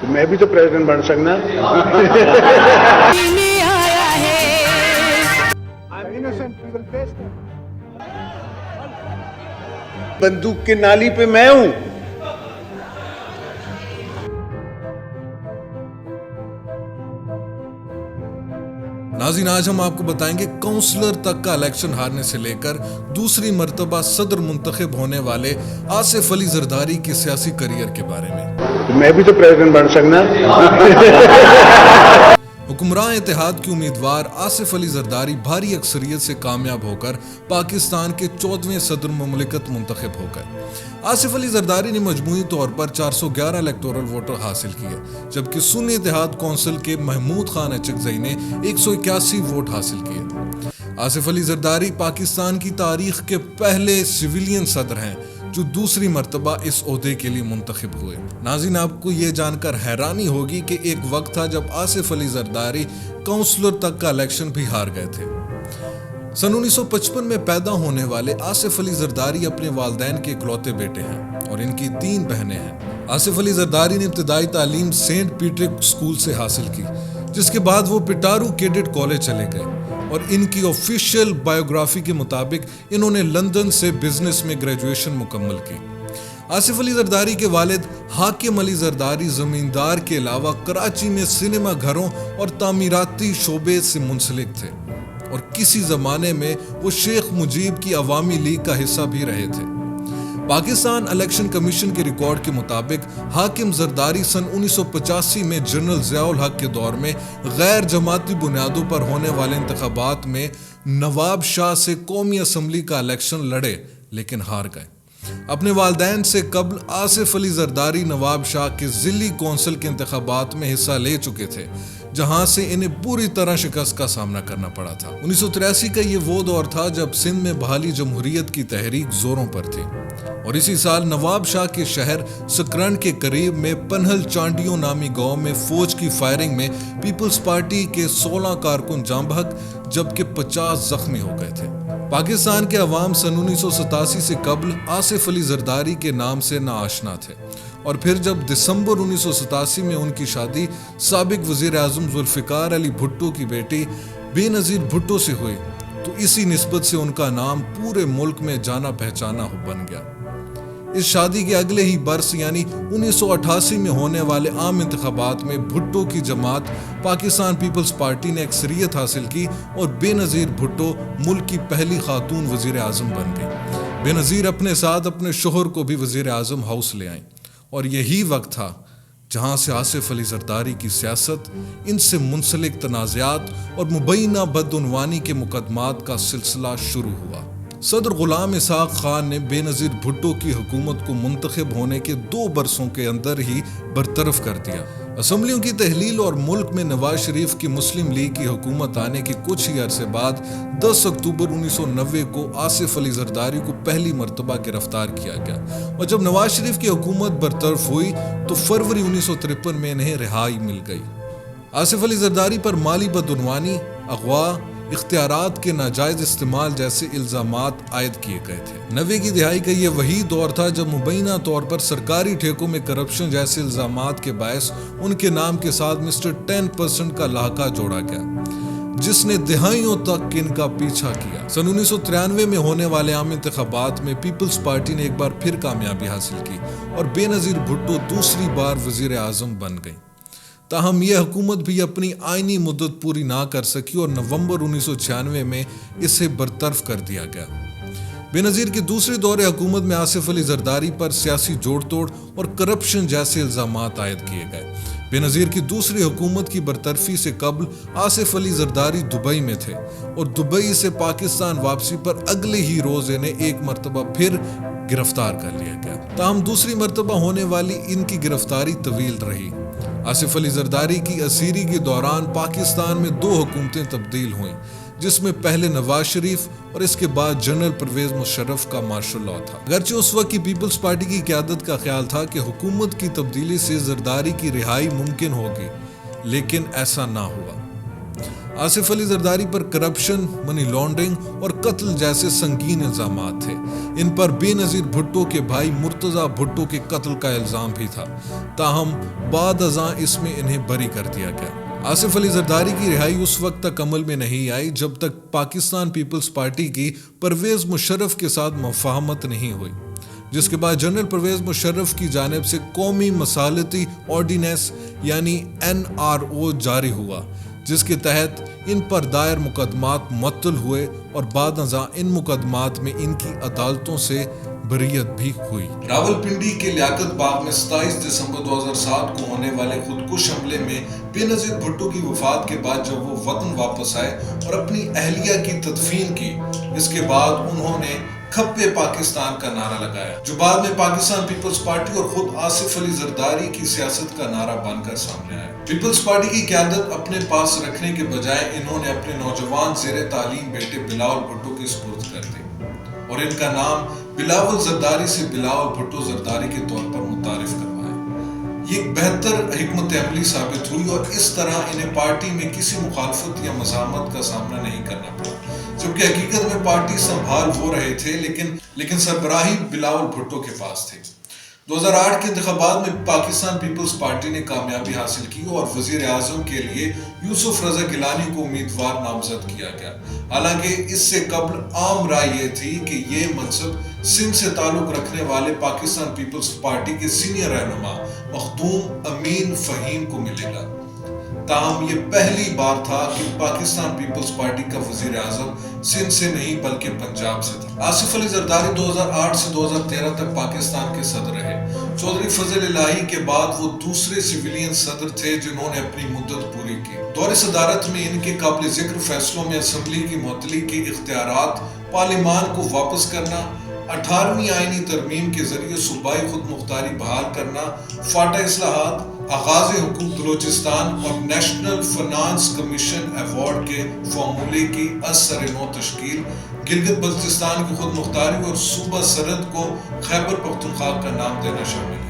میں بھی تو پریزیڈنٹ بن سکنا. بندوق کی نالی پہ میں ہوں. ناظرین، آج ہم آپ کو بتائیں گے کونسلر تک کا الیکشن ہارنے سے لے کر دوسری مرتبہ صدر منتخب ہونے والے آصف علی زرداری کے سیاسی کریئر کے بارے میں. میں بھی تو پریزیڈنٹ بن سکنا. حکمراں اتحاد کے امیدوار آصف علی زرداری بھاری اکثریت سے کامیاب ہو کر پاکستان کے 14ویں صدر مملکت منتخب ہو گئے. آصف علی زرداری نے مجموعی طور پر 411 الیکٹورل ووٹر حاصل کیے، جبکہ سنی اتحاد کونسل کے محمود خان اچکزئی نے 181 ووٹ حاصل کیے. آصف علی زرداری پاکستان کی تاریخ کے پہلے سویلین صدر ہیں جو دوسری مرتبہ اس عہدے کے لیے منتخب ہوئے. ناظرین، آپ کو یہ جان کر حیرانی ہوگی کہ ایک وقت تھا جب آصف علی زرداری کونسلر تک کا الیکشن بھی ہار گئے تھے. سن 1955 میں پیدا ہونے والے آصف علی زرداری اپنے والدین کے اکلوتے بیٹے ہیں اور ان کی 3 بہنیں ہیں. آصف علی زرداری نے ابتدائی تعلیم سینٹ پیٹرک اسکول سے حاصل کی، جس کے بعد وہ پٹارو کیڈٹ کالج چلے گئے اور ان کی آفیشیل بایوگرافی کے مطابق انہوں نے لندن سے بزنس میں گریجویشن مکمل کی. آصف علی زرداری کے والد حاکم علی زرداری زمیندار کے علاوہ کراچی میں سینما گھروں اور تعمیراتی شعبے سے منسلک تھے اور کسی زمانے میں وہ شیخ مجیب کی عوامی لیگ کا حصہ بھی رہے تھے. پاکستان الیکشن کمیشن کے ریکارڈ کے مطابق حاکم زرداری سن 1985 میں جنرل ضیاء الحق کے دور میں غیر جماعتی بنیادوں پر ہونے والے انتخابات میں نواب شاہ سے قومی اسمبلی کا الیکشن لڑے لیکن ہار گئے. اپنے والدین سے قبل آصف علی زرداری نواب شاہ کے ضلعی کونسل کے انتخابات میں حصہ لے چکے تھے، جہاں سے انہیں پوری طرح شکست کا سامنا کرنا پڑا تھا. 1983 کا یہ وہ دور تھا جب سندھ میں بحالی جمہوریت کی تحریک زوروں پر تھی اور اسی سال نواب شاہ کے شہر سکرن کے قریب میں پنہل چانڈیوں نامی گاؤں میں فوج کی فائرنگ میں پیپلز پارٹی کے 16 کارکن جاں بحق جبکہ 50 زخمی ہو گئے تھے. پاکستان کے عوام سن 1987 سے قبل آصف علی زرداری کے نام سے ناآشنا تھے اور پھر جب دسمبر 1987 میں ان کی شادی سابق وزیر اعظم ذوالفقار علی بھٹو کی بیٹی بے نظیر بھٹو سے ہوئی تو اسی نسبت سے ان کا نام پورے ملک میں جانا پہچانا بن گیا. اس شادی کے اگلے ہی برس یعنی 1988 میں ہونے والے عام انتخابات میں بھٹو کی جماعت پاکستان پیپلز پارٹی نے اکثریت حاصل کی اور بے نظیر بھٹو ملک کی پہلی خاتون وزیر اعظم بن گئی. بے نظیر اپنے ساتھ اپنے شوہر کو بھی وزیر اعظم ہاؤس لے آئیں اور یہی وقت تھا جہاں سے آصف علی زرداری کی سیاست، ان سے منسلک تنازعات اور مبینہ بدعنوانی کے مقدمات کا سلسلہ شروع ہوا. صدر غلام اسحاق خان نے بے نظیر بھٹو کی حکومت کو منتخب ہونے کے 2 برسوں کے اندر ہی برطرف کر دیا. اسمبلیوں کی تحلیل اور ملک میں نواز شریف کی مسلم لیگ کی حکومت آنے کے کچھ ہی عرصے بعد 10 اکتوبر 1990 کو آصف علی زرداری کو پہلی مرتبہ گرفتار کیا گیا اور جب نواز شریف کی حکومت برطرف ہوئی تو فروری 1953 میں انہیں رہائی مل گئی. آصف علی زرداری پر مالی بدعنوانی، اغوا، اختیارات کے ناجائز استعمال جیسے الزامات عائد کیے گئے تھے. 90 کی دہائی کا یہ وہی دور تھا جب مبینہ طور پر سرکاری ٹھیکوں میں کرپشن جیسے الزامات کے باعث ان کے نام کے ساتھ مسٹر 10% کا لاحقہ جوڑا گیا، جس نے دہائیوں تک ان کا پیچھا کیا. سن 1993 میں ہونے والے عام انتخابات میں پیپلز پارٹی نے ایک بار پھر کامیابی حاصل کی اور بے نظیر بھٹو دوسری بار وزیر اعظم بن گئی. تاہم یہ حکومت بھی اپنی آئینی مدت پوری نہ کر سکی اور نومبر 1996 میں اسے برطرف کر دیا گیا. بے نظیر کے دوسرے دور حکومت میں آصف علی زرداری پر سیاسی جوڑ توڑ اور کرپشن جیسے الزامات عائد کیے گئے. بے نظیر کی دوسری حکومت کی برطرفی سے قبل آصف علی زرداری دبئی میں تھے اور دبئی سے پاکستان واپسی پر اگلے ہی روز انہیں ایک مرتبہ پھر گرفتار کر لیا گیا. تاہم دوسری مرتبہ ہونے والی ان کی گرفتاری طویل رہی. آصف علی زرداری کی اسیری کے دوران پاکستان میں 2 حکومتیں تبدیل ہوئیں، جس میں پہلے نواز شریف اور اس کے بعد جنرل پرویز مشرف کا مارشل لاء تھا. اگرچہ اس وقت کی پیپلز پارٹی کی قیادت کا خیال تھا کہ حکومت کی تبدیلی سے زرداری کی رہائی ممکن ہوگی، لیکن ایسا نہ ہوا. آصف علی زرداری پر کرپشن، منی لانڈرنگ اور قتل جیسے سنگین الزامات تھے۔ ان پر بے نظیر بھٹو کے بھائی مرتضی بھٹو کے قتل کا الزام بھی تھا، تاہم بعد ازاں اس میں انہیں بری کر دیا گیا۔ آصف علی زرداری کی رہائی اس وقت تک عمل میں نہیں آئی جب تک پاکستان پیپلز پارٹی کی پرویز مشرف کے ساتھ مفاہمت نہیں ہوئی، جس کے بعد جنرل پرویز مشرف کی جانب سے قومی مصالحتی آرڈیننس یعنی NRO جاری ہوا، جس کے تحت ان پر دائر مقدمات معطل ہوئے اور بعد ازاں ان مقدمات میں ان کی عدالتوں سے بریت بھی ہوئی۔ راولپنڈی کے لیاقت باغ میں 27 دسمبر 2007 کو ہونے والے خودکش حملے میں بے نظیر بھٹو کی وفات کے بعد جب وہ وطن واپس آئے اور اپنی اہلیہ کی تدفین کی، اس کے بعد انہوں نے کھپے پاکستان کا نعرہ لگایا، جو بعد میں پاکستان پیپلز پارٹی اور خود آصف علی زرداری کی سیاست کا نعرہ بن کر سامنے آیا۔ پیپلز پارٹی کی قیادت اپنے پاس رکھنے کے بجائے انہوں نے اپنے نوجوان زیر تعلیم بیٹے بلاول بھٹو کے سپرد کر دی اور ان کا نام بلاول زرداری سے بلاول بھٹو زرداری کے طور پر متعارف کروایا۔ یہ ایک بہتر حکمت عملی ثابت ہوئی اور اس طرح انہیں پارٹی میں کسی مخالفت یا مزاحمت کا سامنا نہیں کرنا پڑا، جبکہ حقیقت میں پارٹی سنبھال وہ رہے تھے لیکن سربراہی بلاول بھٹو کے پاس تھی۔ 2008 کے انتخابات میں پاکستان پیپلز پارٹی نے کامیابی حاصل کی اور وزیر اعظم کے لیے یوسف رضا گیلانی کو امیدوار نامزد کیا گیا، حالانکہ اس سے قبل عام رائے یہ تھی کہ یہ منصب سندھ سے تعلق رکھنے والے پاکستان پیپلز پارٹی کے سینئر رہنما مخدوم امین فہیم کو ملے گا۔ تاہم یہ پہلی بار تھا کہ پاکستان پیپلز پارٹی کا وزیر اعظم سندھ سے نہیں بلکہ پنجاب سے تھا۔ آصف علی زرداری 2008 سے 2013 تک پاکستان کے صدر رہے۔ چودھری فضل الہی کے بعد وہ دوسرے سویلین صدر تھے جنہوں نے اپنی مدت پوری کی۔ دور صدارت میں ان کے قابل ذکر فیصلوں میں اسمبلی کی معطلی کے اختیارات، پارلیمان کو واپس کرنا، 18ویں آئینی ترمیم کے ذریعے صوبائی خود مختاری بحال کرنا، فاٹا اصلاحات، آغاز حقوق بلوچستان اور نیشنل فائنانس کمیشن ایوارڈ کے فارمولے کی از سر نو تشکیل، گلگت بلتستان کی خود مختاری اور صوبہ سرحد کو خیبر پختونخوا کا نام دینا شامل ہے۔